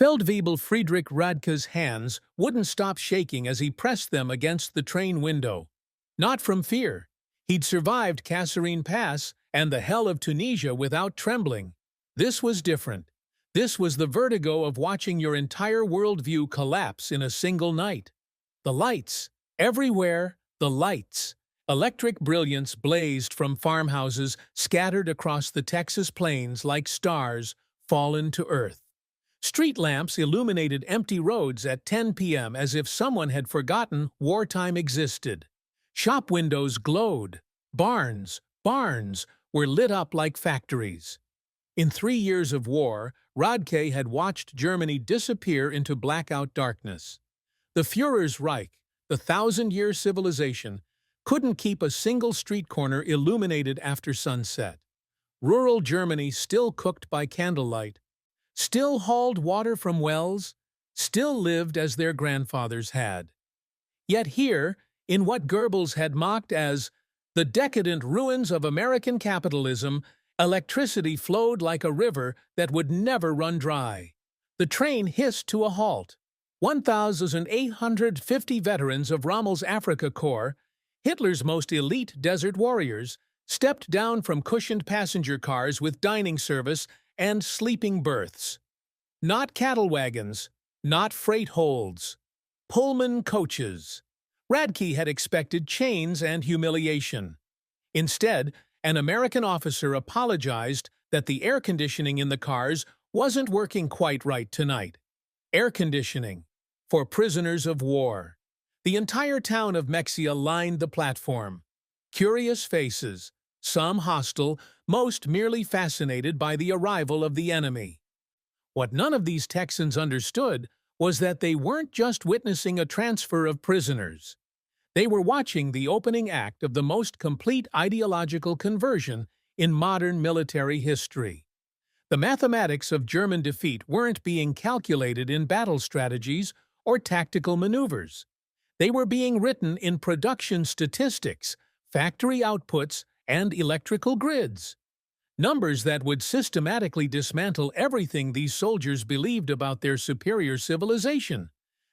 Feldwebel Friedrich Radke's hands wouldn't stop shaking as he pressed them against the train window. Not from fear. He'd survived Kasserine Pass and the hell of Tunisia without trembling. This was different. This was the vertigo of watching your entire worldview collapse in a single night. The lights. Everywhere, the lights. Electric brilliance blazed from farmhouses scattered across the Texas plains like stars fallen to earth. Street lamps illuminated empty roads at 10 p.m. as if someone had forgotten wartime existed. Shop windows glowed. Barns were lit up like factories. In 3 years of war, Radke had watched Germany disappear into blackout darkness. The Führer's Reich, the thousand-year civilization, couldn't keep a single street corner illuminated after sunset. Rural Germany still cooked by candlelight, still hauled water from wells, still lived as their grandfathers had. Yet here, in what Goebbels had mocked as the decadent ruins of American capitalism, electricity flowed like a river that would never run dry. The train hissed to a halt. 1,850 veterans of Rommel's Afrika Korps, Hitler's most elite desert warriors, stepped down from cushioned passenger cars with dining service and sleeping berths. Not cattle wagons, not freight holds. Pullman coaches. Radke had expected chains and humiliation. Instead, an American officer apologized that the air conditioning in the cars wasn't working quite right tonight. Air conditioning. For prisoners of war. The entire town of Mexia lined the platform. Curious faces, some hostile, most merely fascinated by the arrival of the enemy. What none of these Texans understood was that they weren't just witnessing a transfer of prisoners. They were watching the opening act of the most complete ideological conversion in modern military history. The mathematics of German defeat weren't being calculated in battle strategies or tactical maneuvers. They were being written in production statistics, factory outputs, and electrical grids. Numbers that would systematically dismantle everything these soldiers believed about their superior civilization,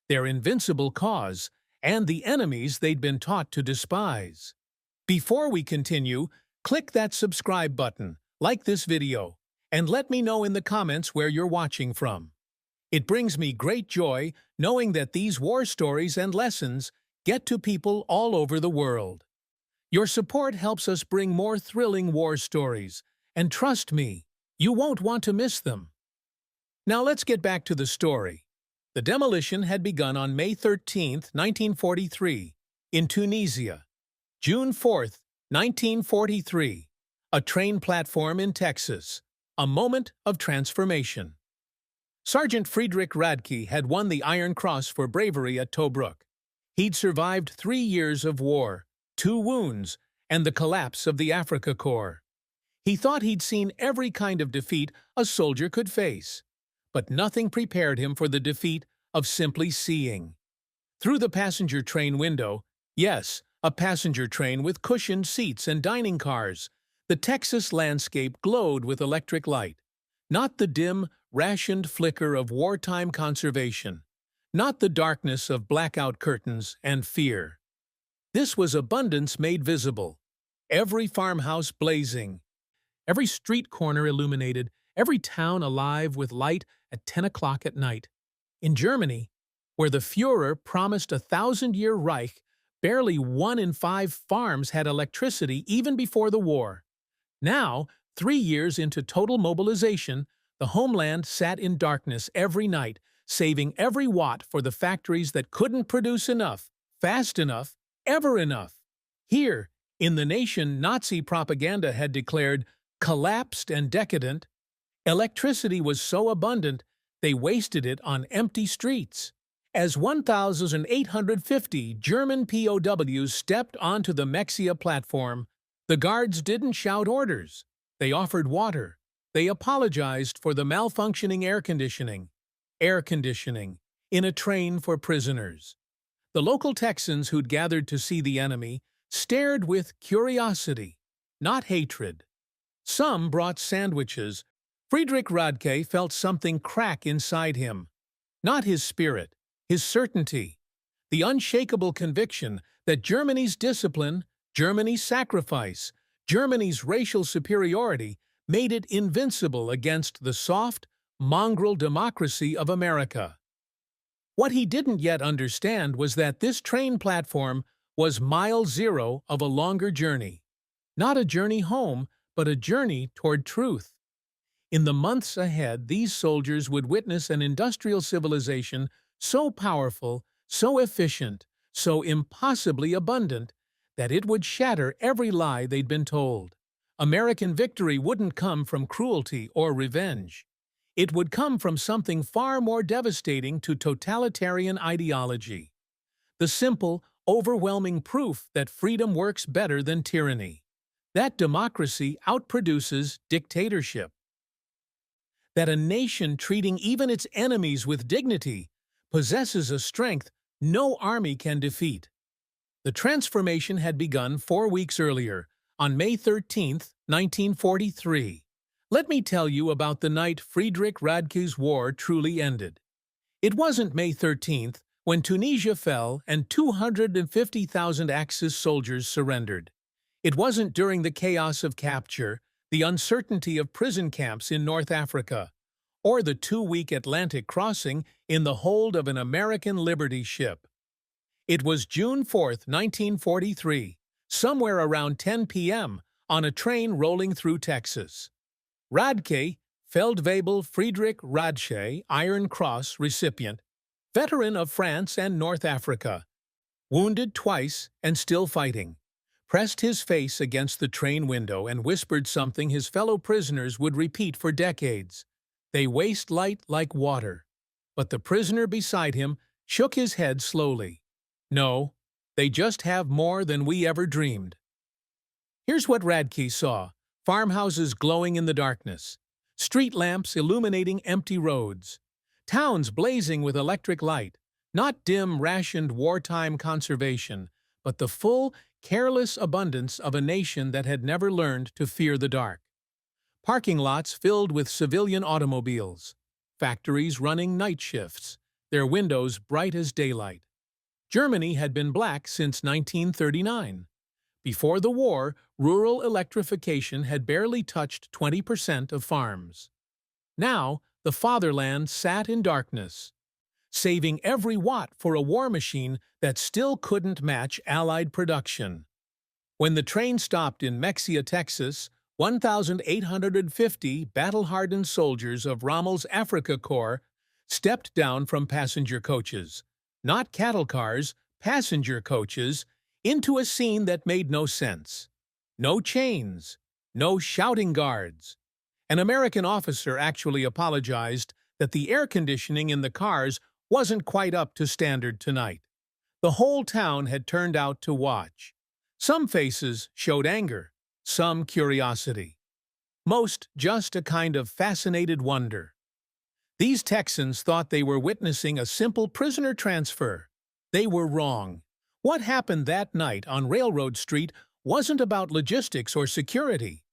their invincible cause, and the enemies they'd been taught to despise. Before we continue, click that subscribe button, like this video, and let me know in the comments where you're watching from. It brings me great joy knowing that these war stories and lessons get to people all over the world. Your support helps us bring more thrilling war stories, and trust me, you won't want to miss them. Now let's get back to the story. The demolition had begun on May 13, 1943, in Tunisia. June 4, 1943, a train platform in Texas. A moment of transformation. Sergeant Friedrich Radke had won the Iron Cross for bravery at Tobruk. He'd survived 3 years of war, 2 wounds, and the collapse of the Afrika Korps. He thought he'd seen every kind of defeat a soldier could face, but nothing prepared him for the defeat of simply seeing. Through the passenger train window, yes, a passenger train with cushioned seats and dining cars, the Texas landscape glowed with electric light. Not the dim, rationed flicker of wartime conservation, not the darkness of blackout curtains and fear. This was abundance made visible. Every farmhouse blazing, every street corner illuminated, every town alive with light at 10 o'clock at night. In Germany, where the Führer promised a 1,000-year Reich, barely 1 in 5 farms had electricity even before the war. Now, 3 years into total mobilization, the homeland sat in darkness every night, saving every watt for the factories that couldn't produce enough, fast enough, ever enough. Here, in the nation Nazi propaganda had declared collapsed and decadent, electricity was so abundant they wasted it on empty streets. As 1,850 German POWs stepped onto the Mexia platform, the guards didn't shout orders. They offered water. They apologized for the malfunctioning air conditioning. Air conditioning in a train for prisoners. The local Texans who'd gathered to see the enemy stared with curiosity, not hatred. Some brought sandwiches. Friedrich Radke felt something crack inside him. Not his spirit, his certainty. The unshakable conviction that Germany's discipline, Germany's sacrifice, Germany's racial superiority made it invincible against the soft, mongrel democracy of America. What he didn't yet understand was that this train platform was mile zero of a longer journey. Not a journey home, but a journey toward truth. In the months ahead, these soldiers would witness an industrial civilization so powerful, so efficient, so impossibly abundant, that it would shatter every lie they'd been told. American victory wouldn't come from cruelty or revenge. It would come from something far more devastating to totalitarian ideology. The simple, overwhelming proof that freedom works better than tyranny. That democracy outproduces dictatorship. That a nation treating even its enemies with dignity possesses a strength no army can defeat. The transformation had begun 4 weeks earlier, on May 13, 1943. Let me tell you about the night Friedrich Radke's war truly ended. It wasn't May 13th when Tunisia fell and 250,000 Axis soldiers surrendered. It wasn't during the chaos of capture, the uncertainty of prison camps in North Africa, or the 2-week Atlantic crossing in the hold of an American Liberty ship. It was June 4, 1943, somewhere around 10 p.m., on a train rolling through Texas. Radke, Feldwebel Friedrich Radke, Iron Cross recipient, veteran of France and North Africa, wounded twice and still fighting, pressed his face against the train window and whispered something his fellow prisoners would repeat for decades. They waste light like water. But the prisoner beside him shook his head slowly. No, they just have more than we ever dreamed. Here's what Radke saw. Farmhouses glowing in the darkness. Street lamps illuminating empty roads. Towns blazing with electric light. Not dim, rationed wartime conservation, but the full, careless abundance of a nation that had never learned to fear the dark. Parking lots filled with civilian automobiles. Factories running night shifts, their windows bright as daylight. Germany had been black since 1939. Before the war, rural electrification had barely touched 20% of farms. Now, the fatherland sat in darkness, saving every watt for a war machine that still couldn't match Allied production. When the train stopped in Mexia, Texas, 1,850 battle-hardened soldiers of Rommel's Africa Corps stepped down from passenger coaches, not cattle cars, passenger coaches, into a scene that made no sense. No chains, no shouting guards. An American officer actually apologized that the air conditioning in the cars wasn't quite up to standard tonight. The whole town had turned out to watch. Some faces showed anger, some curiosity. Most just a kind of fascinated wonder. These Texans thought they were witnessing a simple prisoner transfer. They were wrong. What happened that night on Railroad Street wasn't about logistics or security.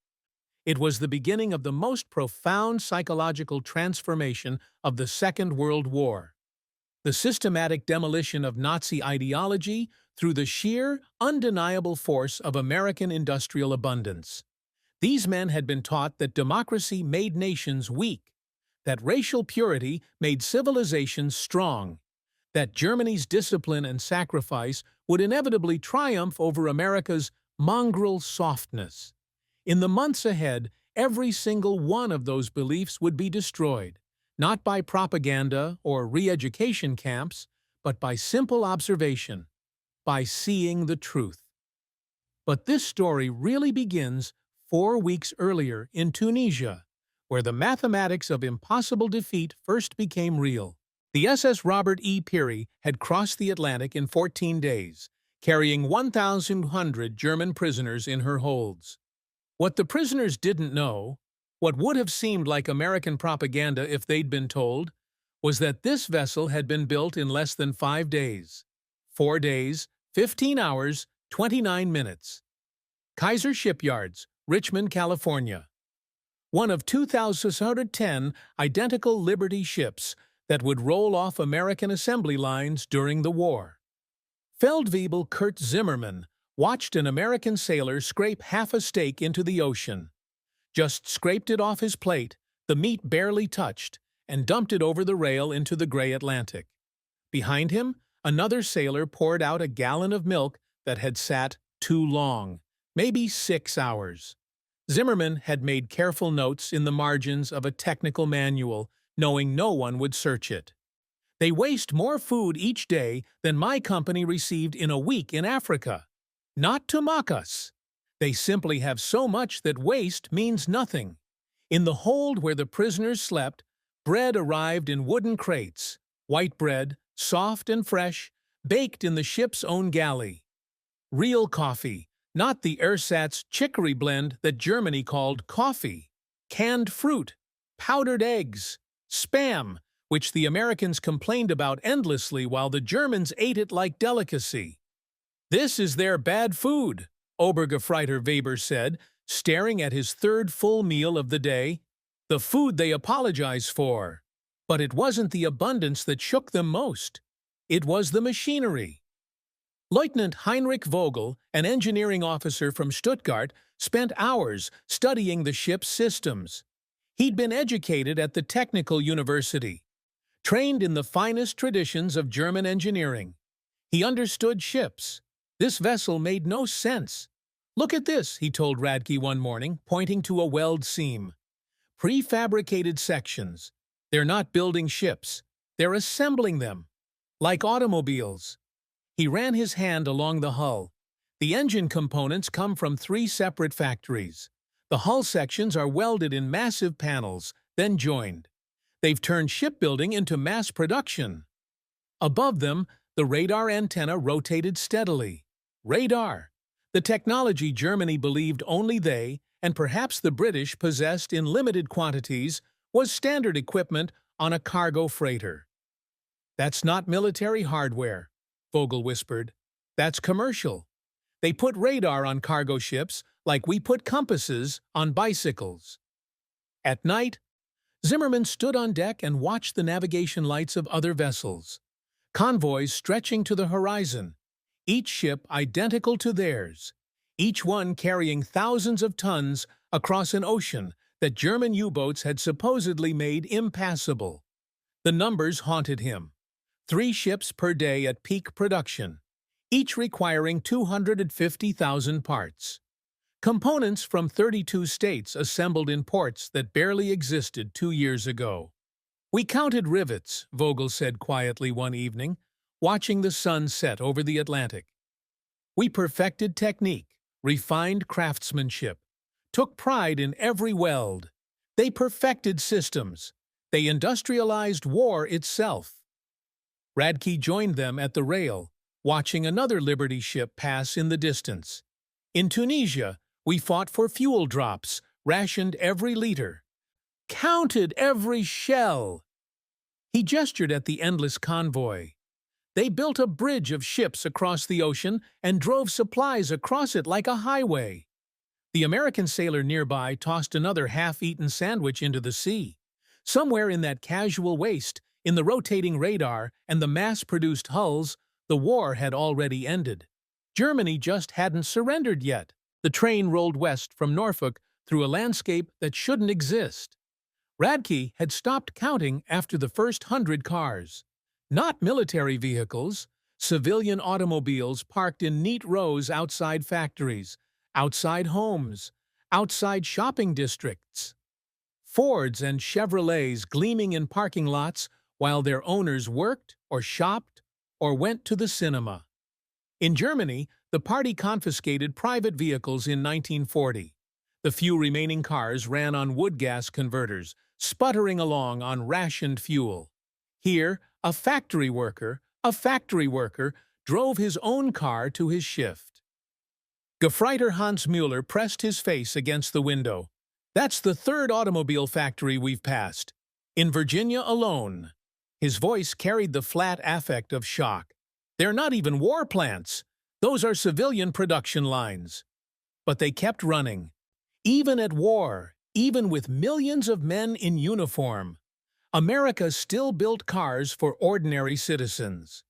It was the beginning of the most profound psychological transformation of the Second World War. The systematic demolition of Nazi ideology through the sheer, undeniable force of American industrial abundance. These men had been taught that democracy made nations weak, that racial purity made civilizations strong, that Germany's discipline and sacrifice would inevitably triumph over America's mongrel softness. In the months ahead, every single one of those beliefs would be destroyed, not by propaganda or re-education camps, but by simple observation, by seeing the truth. But this story really begins 4 weeks earlier in Tunisia, where the mathematics of impossible defeat first became real. The SS Robert E. Peary had crossed the Atlantic in 14 days, carrying 1,100 German prisoners in her holds. What the prisoners didn't know, what would have seemed like American propaganda if they'd been told, was that this vessel had been built in less than 5 days. 4 days, 15 hours, 29 minutes. Kaiser Shipyards, Richmond, California. One of 2,610 identical Liberty ships, that would roll off American assembly lines during the war. Feldwebel Kurt Zimmermann watched an American sailor scrape half a steak into the ocean. Just scraped it off his plate, the meat barely touched, and dumped it over the rail into the gray Atlantic. Behind him, another sailor poured out a gallon of milk that had sat too long, maybe 6 hours. Zimmerman had made careful notes in the margins of a technical manual, knowing no one would search it. They waste more food each day than my company received in a week in Africa. Not to mock us. They simply have so much that waste means nothing. In the hold where the prisoners slept, bread arrived in wooden crates, white bread, soft and fresh, baked in the ship's own galley. Real coffee, not the ersatz chicory blend that Germany called coffee. Canned fruit, powdered eggs, Spam, which the Americans complained about endlessly while the Germans ate it like delicacy. "This is their bad food," Obergefreiter Weber said, staring at his third full meal of the day. "The food they apologize for." But it wasn't the abundance that shook them most. It was the machinery. Lieutenant Heinrich Vogel, an engineering officer from Stuttgart, spent hours studying the ship's systems. He'd been educated at the Technical University, trained in the finest traditions of German engineering. He understood ships. This vessel made no sense. "Look at this," he told Radke one morning, pointing to a weld seam. "Prefabricated sections. They're not building ships. They're assembling them. Like automobiles." He ran his hand along the hull. The engine components come from 3 separate factories. The hull sections are welded in massive panels, then joined. They've turned shipbuilding into mass production. Above them, the radar antenna rotated steadily. Radar, the technology Germany believed only they, and perhaps the British, possessed in limited quantities, was standard equipment on a cargo freighter. "That's not military hardware," Vogel whispered. "That's commercial. They put radar on cargo ships like we put compasses on bicycles." At night, Zimmerman stood on deck and watched the navigation lights of other vessels. Convoys stretching to the horizon, each ship identical to theirs, each one carrying thousands of tons across an ocean that German U-boats had supposedly made impassable. The numbers haunted him. 3 ships per day at peak production, each requiring 250,000 parts. Components from 32 states assembled in ports that barely existed 2 years ago. "We counted rivets," Vogel said quietly one evening, watching the sun set over the Atlantic. "We perfected technique, refined craftsmanship, took pride in every weld. They perfected systems. They industrialized war itself." Radke joined them at the rail, watching another Liberty ship pass in the distance. "In Tunisia, we fought for fuel drops, rationed every liter, counted every shell." He gestured at the endless convoy. "They built a bridge of ships across the ocean and drove supplies across it like a highway." The American sailor nearby tossed another half-eaten sandwich into the sea. Somewhere in that casual waste, in the rotating radar and the mass-produced hulls, the war had already ended. Germany just hadn't surrendered yet. The train rolled west from Norfolk through a landscape that shouldn't exist. Radke had stopped counting after the first 100 cars. Not military vehicles, civilian automobiles parked in neat rows outside factories, outside homes, outside shopping districts. Fords and Chevrolets gleaming in parking lots while their owners worked or shopped or went to the cinema. In Germany, the party confiscated private vehicles in 1940. The few remaining cars ran on wood gas converters, sputtering along on rationed fuel. Here, a factory worker drove his own car to his shift. Gefreiter Hans Müller pressed his face against the window. "That's the 3rd automobile factory we've passed. In Virginia alone." His voice carried the flat affect of shock. "They're not even war plants. Those are civilian production lines." But they kept running. Even at war, even with millions of men in uniform. America still built cars for ordinary citizens.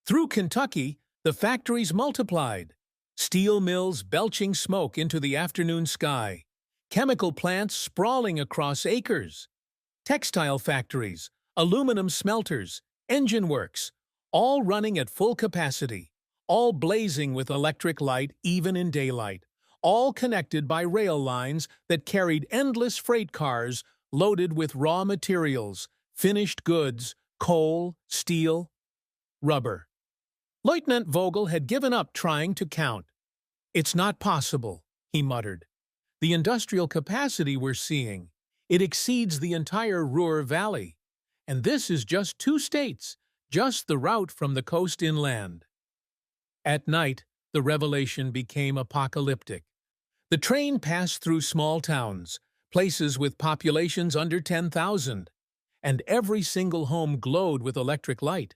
Through Kentucky, the factories multiplied. Steel mills belching smoke into the afternoon sky. Chemical plants sprawling across acres. Textile factories, aluminum smelters, engine works, all running at full capacity, all blazing with electric light even in daylight, all connected by rail lines that carried endless freight cars loaded with raw materials, finished goods, coal, steel, rubber. Lieutenant Vogel had given up trying to count. "It's not possible," he muttered. "The industrial capacity we're seeing, it exceeds the entire Ruhr Valley. And this is just 2 states, just the route from the coast inland." At night, the revelation became apocalyptic. The train passed through small towns, places with populations under 10,000, and every single home glowed with electric light.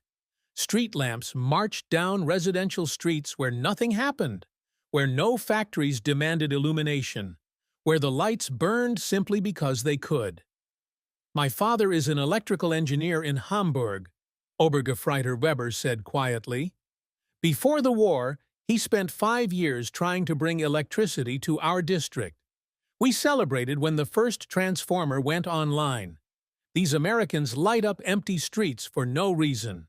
Street lamps marched down residential streets where nothing happened, where no factories demanded illumination, where the lights burned simply because they could. "My father is an electrical engineer in Hamburg," Obergefreiter Weber said quietly. "Before the war, he spent 5 years trying to bring electricity to our district. We celebrated when the first transformer went online. These Americans light up empty streets for no reason."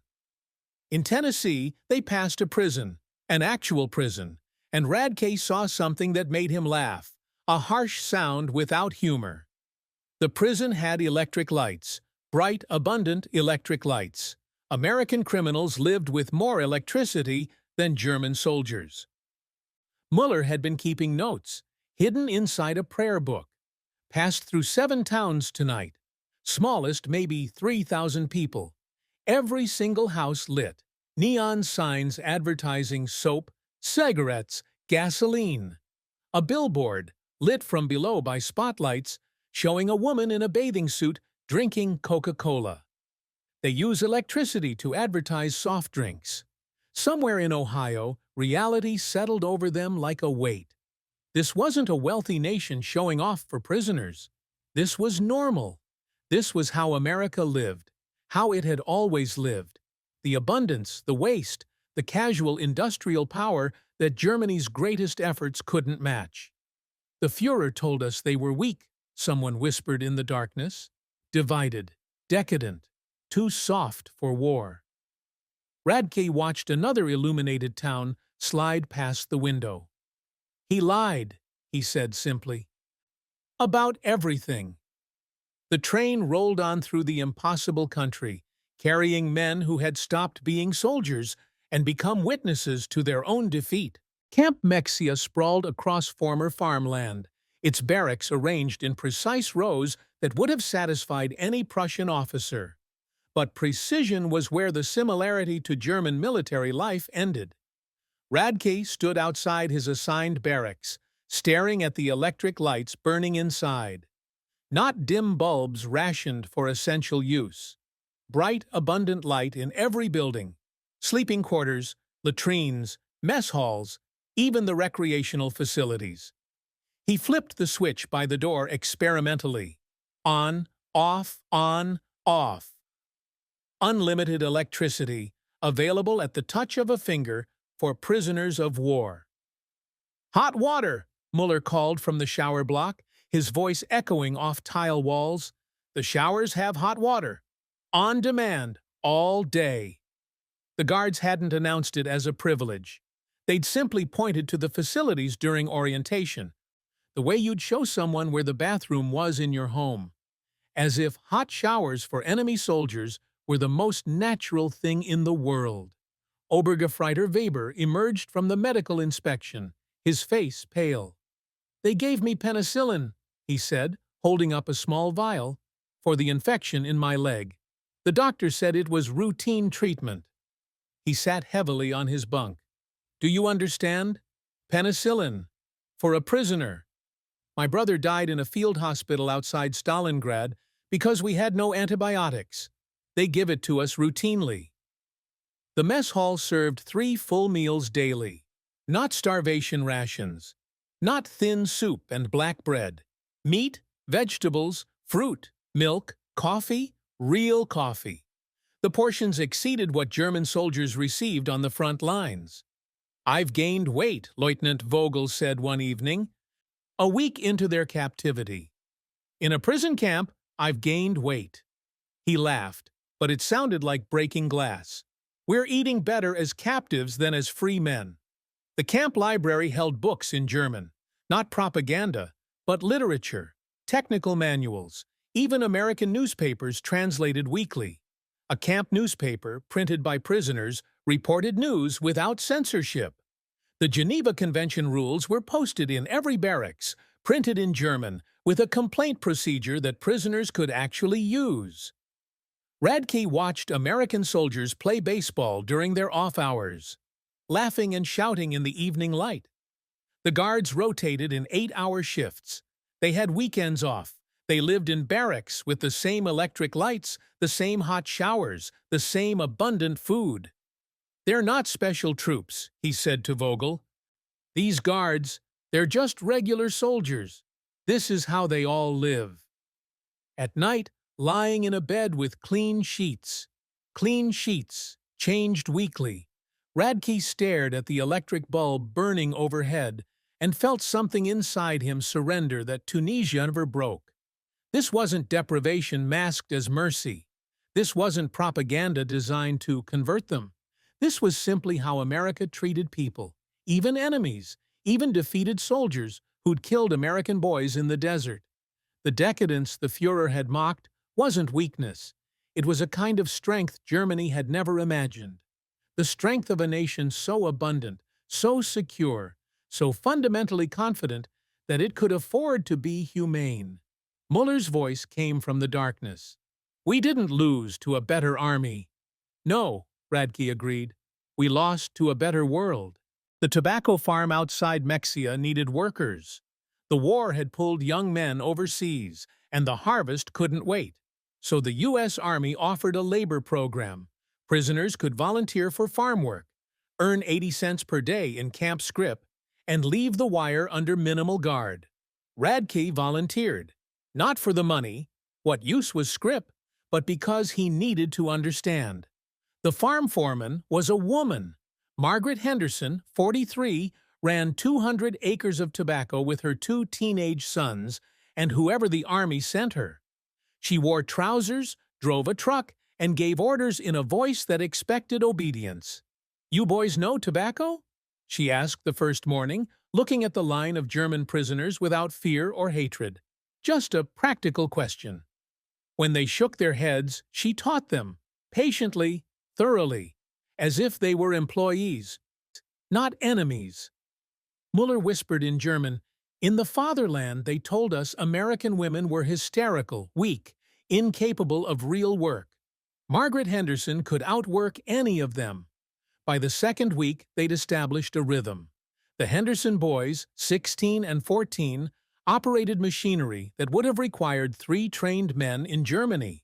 In Tennessee, they passed a prison, an actual prison, and Radke saw something that made him laugh, a harsh sound without humor. The prison had electric lights, bright, abundant electric lights. American criminals lived with more electricity than German soldiers. Muller had been keeping notes, hidden inside a prayer book. "Passed through 7 towns tonight. Smallest maybe 3,000 people. Every single house lit. Neon signs advertising soap, cigarettes, gasoline. A billboard, lit from below by spotlights, showing a woman in a bathing suit drinking Coca-Cola. They use electricity to advertise soft drinks." Somewhere in Ohio, reality settled over them like a weight. This wasn't a wealthy nation showing off for prisoners. This was normal. This was how America lived, how it had always lived. The abundance, the waste, the casual industrial power that Germany's greatest efforts couldn't match. "The Führer told us they were weak," someone whispered in the darkness. "Divided, decadent, too soft for war." Radke watched another illuminated town slide past the window. "He lied," he said simply. "About everything." The train rolled on through the impossible country, carrying men who had stopped being soldiers and become witnesses to their own defeat. Camp Mexia sprawled across former farmland, its barracks arranged in precise rows that would have satisfied any Prussian officer. But precision was where the similarity to German military life ended. Radke stood outside his assigned barracks, staring at the electric lights burning inside. Not dim bulbs rationed for essential use. Bright, abundant light in every building. Sleeping quarters, latrines, mess halls, even the recreational facilities. He flipped the switch by the door experimentally. On, off, on, off. Unlimited electricity, available at the touch of a finger for prisoners of war. "Hot water," Muller called from the shower block, his voice echoing off tile walls. "The showers have hot water. On demand, all day." The guards hadn't announced it as a privilege. They'd simply pointed to the facilities during orientation, the way you'd show someone where the bathroom was in your home, as if hot showers for enemy soldiers were the most natural thing in the world. Obergefreiter Weber emerged from the medical inspection, his face pale. "They gave me penicillin," he said, holding up a small vial, "for the infection in my leg. The doctor said it was routine treatment." He sat heavily on his bunk. "Do you understand? Penicillin. For a prisoner. My brother died in a field hospital outside Stalingrad because we had no antibiotics. They give it to us routinely." The mess hall served 3 full meals daily. Not starvation rations. Not thin soup and black bread. Meat, vegetables, fruit, milk, coffee, real coffee. The portions exceeded what German soldiers received on the front lines. "I've gained weight," Lieutenant Vogel said one evening, a week into their captivity. "In a prison camp, I've gained weight." He laughed, but it sounded like breaking glass. "We're eating better as captives than as free men." The camp library held books in German, not propaganda, but literature, technical manuals, even American newspapers translated weekly. A camp newspaper, printed by prisoners, reported news without censorship. The Geneva Convention rules were posted in every barracks, printed in German, with a complaint procedure that prisoners could actually use. Radke watched American soldiers play baseball during their off hours, laughing and shouting in the evening light. The guards rotated in 8-hour shifts. They had weekends off. They lived in barracks with the same electric lights, the same hot showers, the same abundant food. "They're not special troops," he said to Vogel. "These guards, they're just regular soldiers. This is how they all live." At night, lying in a bed with clean sheets, changed weekly, Radke stared at the electric bulb burning overhead and felt something inside him surrender that Tunisia never broke. This wasn't deprivation masked as mercy. This wasn't propaganda designed to convert them. This was simply how America treated people, even enemies, even defeated soldiers who'd killed American boys in the desert. The decadence the Führer had mocked wasn't weakness. It was a kind of strength Germany had never imagined. The strength of a nation so abundant, so secure, so fundamentally confident that it could afford to be humane. Muller's voice came from the darkness. "We didn't lose to a better army." "No," Radke agreed. "We lost to a better world." The tobacco farm outside Mexia needed workers. The war had pulled young men overseas, and the harvest couldn't wait. So the U.S. Army offered a labor program. Prisoners could volunteer for farm work, earn 80 cents per day in camp scrip, and leave the wire under minimal guard. Radke volunteered. Not for the money, what use was scrip, but because he needed to understand. The farm foreman was a woman. Margaret Henderson, 43, ran 200 acres of tobacco with her 2 teenage sons and whoever the Army sent her. She wore trousers, drove a truck, and gave orders in a voice that expected obedience. "You boys know tobacco?" she asked the first morning, looking at the line of German prisoners without fear or hatred. Just a practical question. When they shook their heads, she taught them, patiently, thoroughly, as if they were employees, not enemies. Muller whispered in German, "In the fatherland, they told us American women were hysterical, weak, incapable of real work. Margaret Henderson could outwork any of them." By the second week, they'd established a rhythm. The Henderson boys, 16 and 14, operated machinery that would have required 3 trained men in Germany.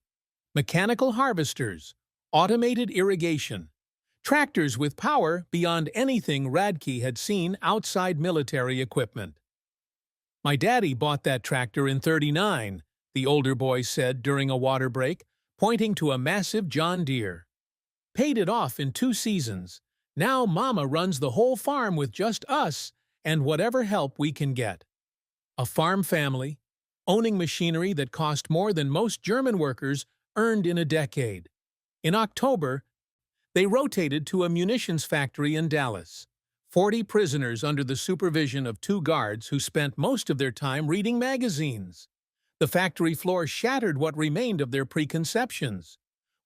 Mechanical harvesters, automated irrigation, tractors with power beyond anything Radke had seen outside military equipment. "My daddy bought that tractor in '39, the older boy said during a water break, pointing to a massive John Deere. "Paid it off in 2 seasons. Now Mama runs the whole farm with just us and whatever help we can get." A farm family, owning machinery that cost more than most German workers earned in a decade. In October, they rotated to a munitions factory in Dallas. 40 prisoners under the supervision of 2 guards who spent most of their time reading magazines. The factory floor shattered what remained of their preconceptions.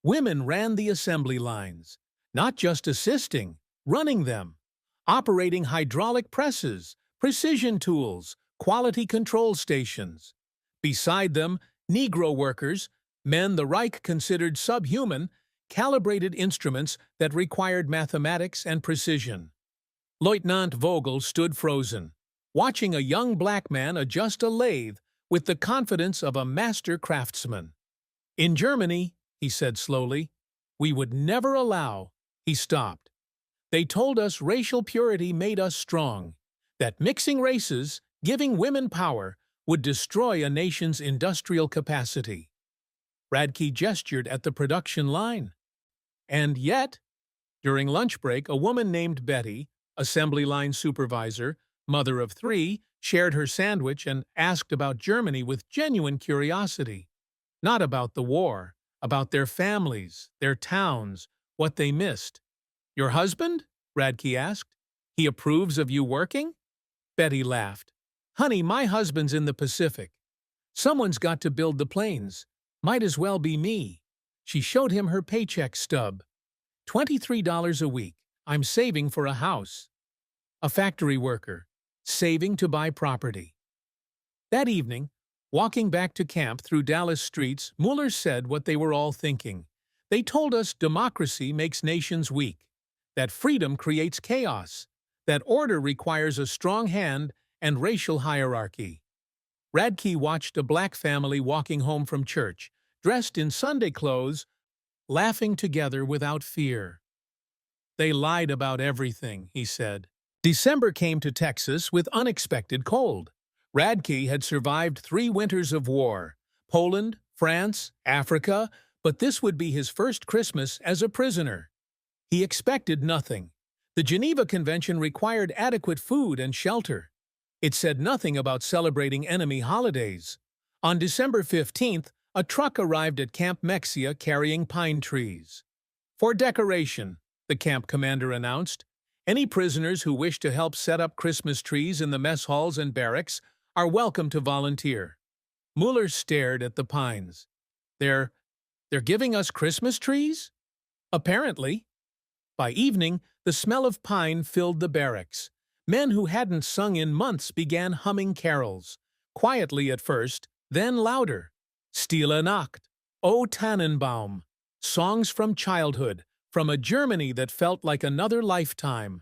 Women ran the assembly lines, not just assisting, running them, operating hydraulic presses, precision tools, quality control stations. Beside them, Negro workers, men the Reich considered subhuman, calibrated instruments that required mathematics and precision. Lieutenant Vogel stood frozen, watching a young black man adjust a lathe with the confidence of a master craftsman. "In Germany," he said slowly, "we would never allow—" He stopped. "They told us racial purity made us strong, that mixing races, giving women power, would destroy a nation's industrial capacity." Radke gestured at the production line. And yet, during lunch break, a woman named Betty, assembly line supervisor, mother of three, shared her sandwich and asked about Germany with genuine curiosity. Not about the war, about their families, their towns, what they missed. Your husband? Radke asked. He approves of you working? Betty laughed. Honey, my husband's in the Pacific. Someone's got to build the planes. Might as well be me. She showed him her paycheck stub. $23 a week. I'm saving for a house. A factory worker. Saving to buy property. That evening, walking back to camp through Dallas streets, Mueller said what they were all thinking. They told us democracy makes nations weak, that freedom creates chaos, that order requires a strong hand and racial hierarchy. Radke watched a black family walking home from church, dressed in Sunday clothes, laughing together without fear. They lied about everything, he said. December came to Texas with unexpected cold. Radke had survived 3 winters of war, Poland, France, Africa, but this would be his first Christmas as a prisoner. He expected nothing. The Geneva Convention required adequate food and shelter. It said nothing about celebrating enemy holidays. On December 15th, a truck arrived at Camp Mexia carrying pine trees. For decoration, the camp commander announced, any prisoners who wish to help set up Christmas trees in the mess halls and barracks are welcome to volunteer. Mueller stared at the pines. They're giving us Christmas trees? Apparently. By evening, the smell of pine filled the barracks. Men who hadn't sung in months began humming carols, quietly at first, then louder. Stille Nacht, O Tannenbaum, songs from childhood, from a Germany that felt like another lifetime.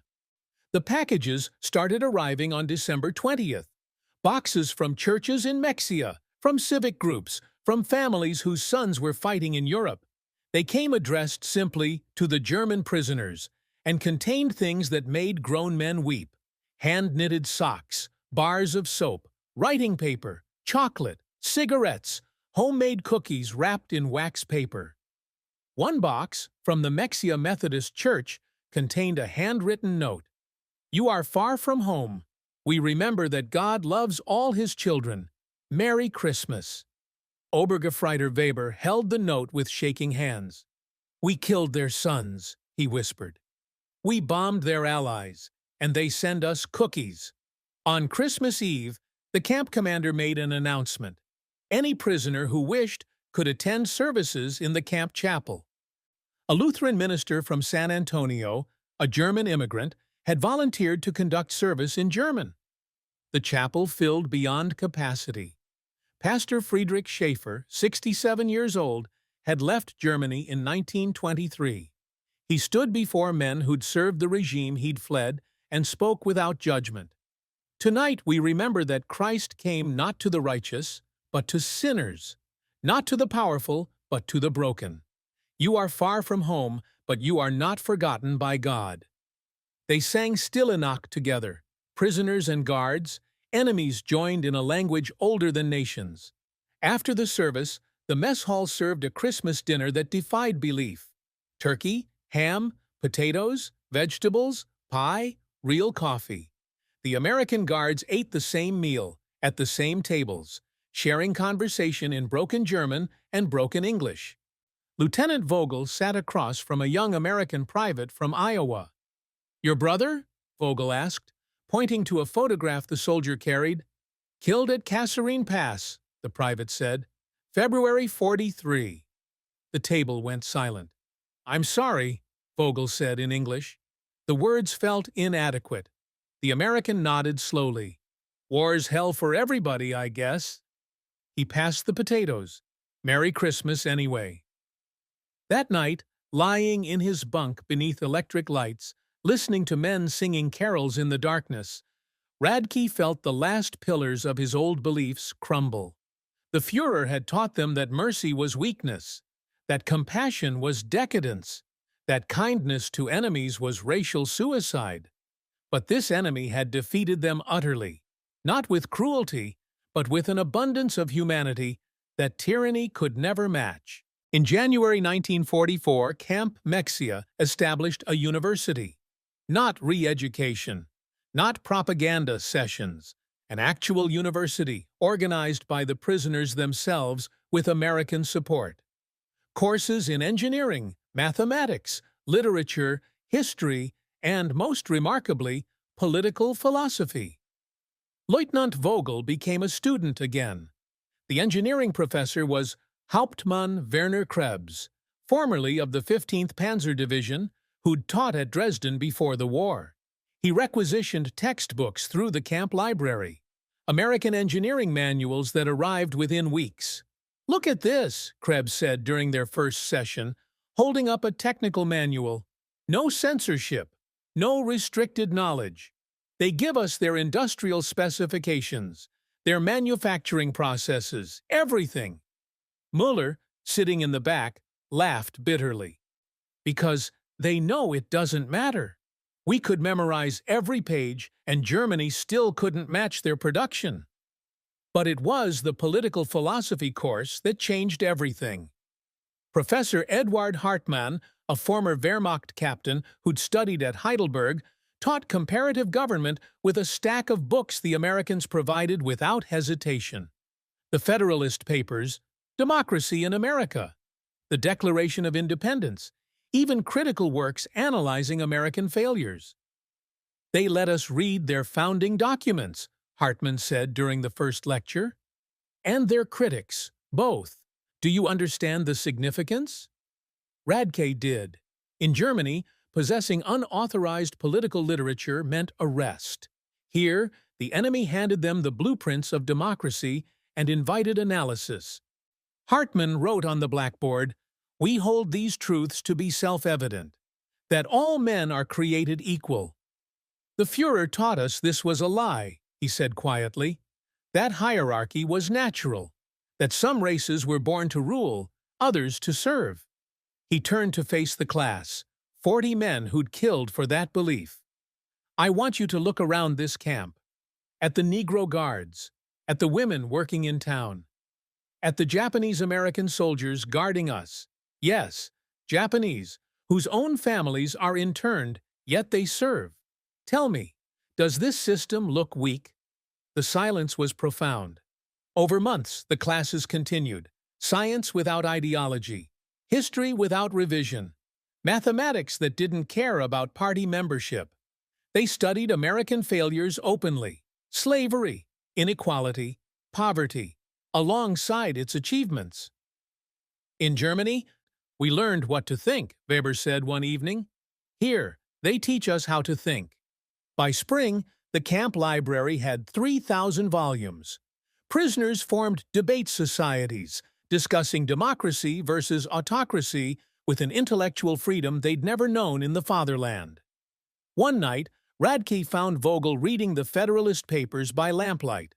The packages started arriving on December 20th. Boxes from churches in Mexia, from civic groups, from families whose sons were fighting in Europe. They came addressed simply to the German prisoners and contained things that made grown men weep. Hand-knitted socks, bars of soap, writing paper, chocolate, cigarettes, homemade cookies wrapped in wax paper. One box, from the Mexia Methodist Church, contained a handwritten note. You are far from home. We remember that God loves all His children. Merry Christmas. Obergefreiter Weber held the note with shaking hands. We killed their sons, he whispered. We bombed their allies, and they send us cookies. On Christmas Eve, the camp commander made an announcement. Any prisoner who wished could attend services in the camp chapel. A Lutheran minister from San Antonio, a German immigrant, had volunteered to conduct service in German. The chapel filled beyond capacity. Pastor Friedrich Schaefer, 67 years old, had left Germany in 1923. He stood before men who'd served the regime he'd fled and spoke without judgment. Tonight we remember that Christ came not to the righteous, but to sinners, not to the powerful, but to the broken. You are far from home, but you are not forgotten by God. They sang Stille Nacht together, prisoners and guards, enemies joined in a language older than nations. After the service, the mess hall served a Christmas dinner that defied belief. Turkey, ham, potatoes, vegetables, pie, real coffee. The American guards ate the same meal, at the same tables, sharing conversation in broken German and broken English. Lieutenant Vogel sat across from a young American private from Iowa. Your brother? Vogel asked, pointing to a photograph the soldier carried. Killed at Kasserine Pass, the private said. February 43. The table went silent. I'm sorry, Vogel said in English. The words felt inadequate. The American nodded slowly. War's hell for everybody, I guess. He passed the potatoes. Merry Christmas anyway. That night, lying in his bunk beneath electric lights, listening to men singing carols in the darkness, Radke felt the last pillars of his old beliefs crumble. The Führer had taught them that mercy was weakness, that compassion was decadence, that kindness to enemies was racial suicide. But this enemy had defeated them utterly, not with cruelty, but with an abundance of humanity, that tyranny could never match. In January 1944, Camp Mexia established a university. Not re-education, not propaganda sessions, an actual university organized by the prisoners themselves with American support. Courses in engineering, mathematics, literature, history, and, most remarkably, political philosophy. Lieutenant Vogel became a student again. The engineering professor was Hauptmann Werner Krebs, formerly of the 15th Panzer Division, who'd taught at Dresden before the war. He requisitioned textbooks through the camp library, American engineering manuals that arrived within weeks. "Look at this," Krebs said during their first session, holding up a technical manual. "No censorship, no restricted knowledge. They give us their industrial specifications, their manufacturing processes, everything." Mueller, sitting in the back, laughed bitterly. "Because they know it doesn't matter. We could memorize every page, and Germany still couldn't match their production." But it was the political philosophy course that changed everything. Professor Eduard Hartmann, a former Wehrmacht captain who'd studied at Heidelberg, taught comparative government with a stack of books the Americans provided without hesitation. The Federalist Papers, Democracy in America, the Declaration of Independence, even critical works analyzing American failures. "They let us read their founding documents," Hartmann said during the first lecture. "And their critics, both. Do you understand the significance?" Radke did. In Germany, possessing unauthorized political literature meant arrest. Here, the enemy handed them the blueprints of democracy and invited analysis. Hartmann wrote on the blackboard, "We hold these truths to be self-evident, that all men are created equal." "The Führer taught us this was a lie," he said quietly. "That hierarchy was natural, that some races were born to rule, others to serve." He turned to face the class, 40 men who'd killed for that belief. "I want you to look around this camp, at the Negro Guards, at the women working in town, at the Japanese-American soldiers guarding us. Yes, Japanese, whose own families are interned, yet they serve. Tell me, does this system look weak?" The silence was profound. Over months, the classes continued. Science without ideology, history without revision, mathematics that didn't care about party membership. They studied American failures openly: slavery, inequality, poverty, alongside its achievements. "In Germany, we learned what to think," Weber said one evening. "Here, they teach us how to think." By spring, the camp library had 3,000 volumes. Prisoners formed debate societies, discussing democracy versus autocracy with an intellectual freedom they'd never known in the fatherland. One night, Radke found Vogel reading the Federalist Papers by lamplight.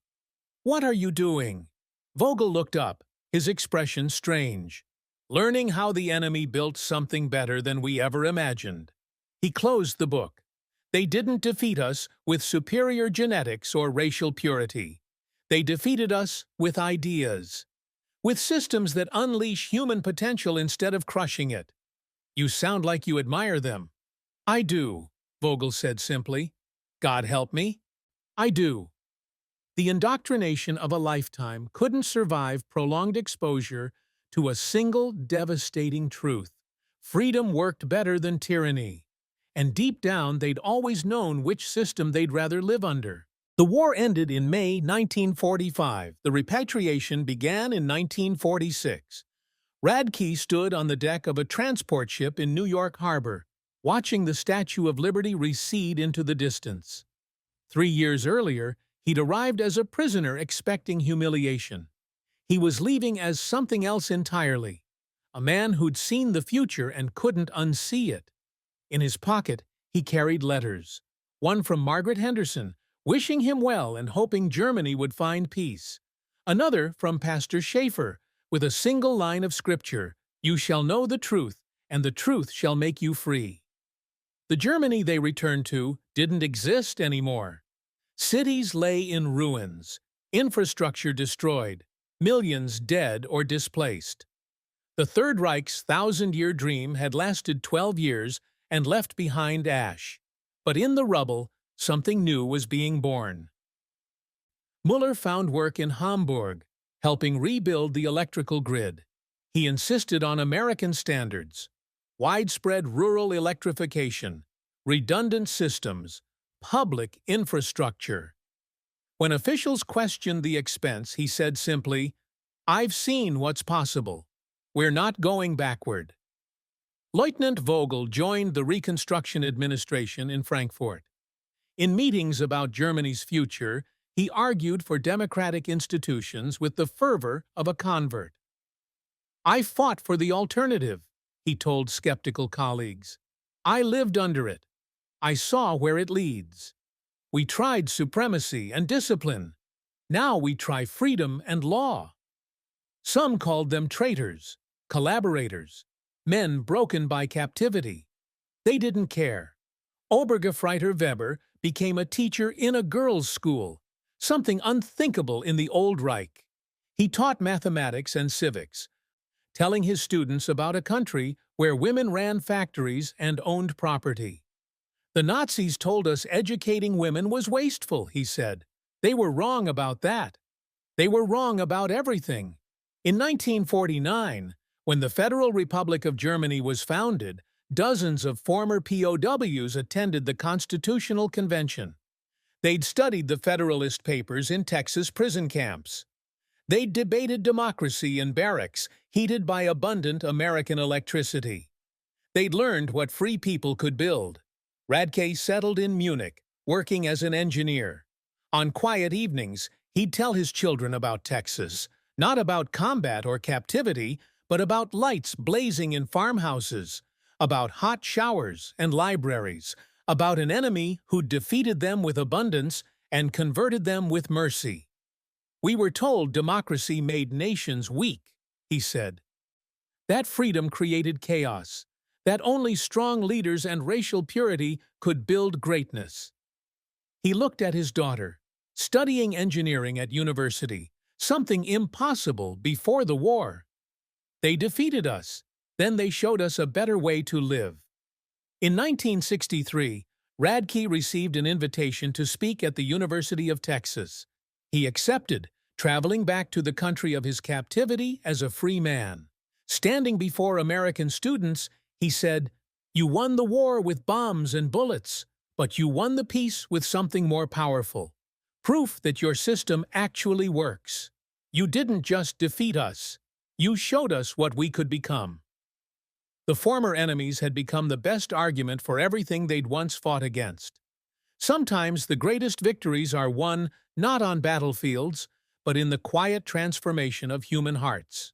"What are you doing?" Vogel looked up, his expression strange. "Learning how the enemy built something better than we ever imagined." He closed the book. "They didn't defeat us with superior genetics or racial purity. They defeated us with ideas, with systems that unleash human potential instead of crushing it." "You sound like you admire them." "I do," Vogel said simply. "God help me. I do." The indoctrination of a lifetime couldn't survive prolonged exposure to a single devastating truth. Freedom worked better than tyranny. And deep down, they'd always known which system they'd rather live under. The war ended in May 1945. The repatriation began in 1946. Radke stood on the deck of a transport ship in New York Harbor, watching the Statue of Liberty recede into the distance. 3 years earlier, he'd arrived as a prisoner expecting humiliation. He was leaving as something else entirely, a man who'd seen the future and couldn't unsee it. In his pocket, he carried letters, one from Margaret Henderson, wishing him well and hoping Germany would find peace. Another from Pastor Schaeffer, with a single line of scripture, "You shall know the truth, and the truth shall make you free." The Germany they returned to didn't exist anymore. Cities lay in ruins, infrastructure destroyed, millions dead or displaced. The Third Reich's thousand-year dream had lasted 12 years and left behind ash. But in the rubble, something new was being born. Müller found work in Hamburg, helping rebuild the electrical grid. He insisted on American standards: widespread rural electrification, redundant systems, public infrastructure. When officials questioned the expense, he said simply, "I've seen what's possible. We're not going backward." Lieutenant Vogel joined the Reconstruction Administration in Frankfurt. In meetings about Germany's future, he argued for democratic institutions with the fervor of a convert. "I fought for the alternative," he told skeptical colleagues. "I lived under it. I saw where it leads. We tried supremacy and discipline. Now we try freedom and law." Some called them traitors, collaborators, men broken by captivity. They didn't care. Obergefreiter Weber became a teacher in a girls' school, something unthinkable in the Old Reich. He taught mathematics and civics, telling his students about a country where women ran factories and owned property. "The Nazis told us educating women was wasteful," he said. "They were wrong about that. They were wrong about everything." In 1949, when the Federal Republic of Germany was founded, dozens of former POWs attended the Constitutional Convention. They'd studied the Federalist Papers in Texas prison camps. They'd debated democracy in barracks, heated by abundant American electricity. They'd learned what free people could build. Radke settled in Munich, working as an engineer. On quiet evenings, he'd tell his children about Texas, not about combat or captivity, but about lights blazing in farmhouses, about hot showers and libraries, about an enemy who'd defeated them with abundance and converted them with mercy. "We were told democracy made nations weak," he said. "That freedom created chaos, that only strong leaders and racial purity could build greatness." He looked at his daughter, studying engineering at university, something impossible before the war. "They defeated us, then they showed us a better way to live." In 1963, Radke received an invitation to speak at the University of Texas. He accepted, traveling back to the country of his captivity as a free man. Standing before American students, he said, "You won the war with bombs and bullets, but you won the peace with something more powerful. Proof that your system actually works. You didn't just defeat us. You showed us what we could become." The former enemies had become the best argument for everything they'd once fought against. Sometimes the greatest victories are won not on battlefields, but in the quiet transformation of human hearts.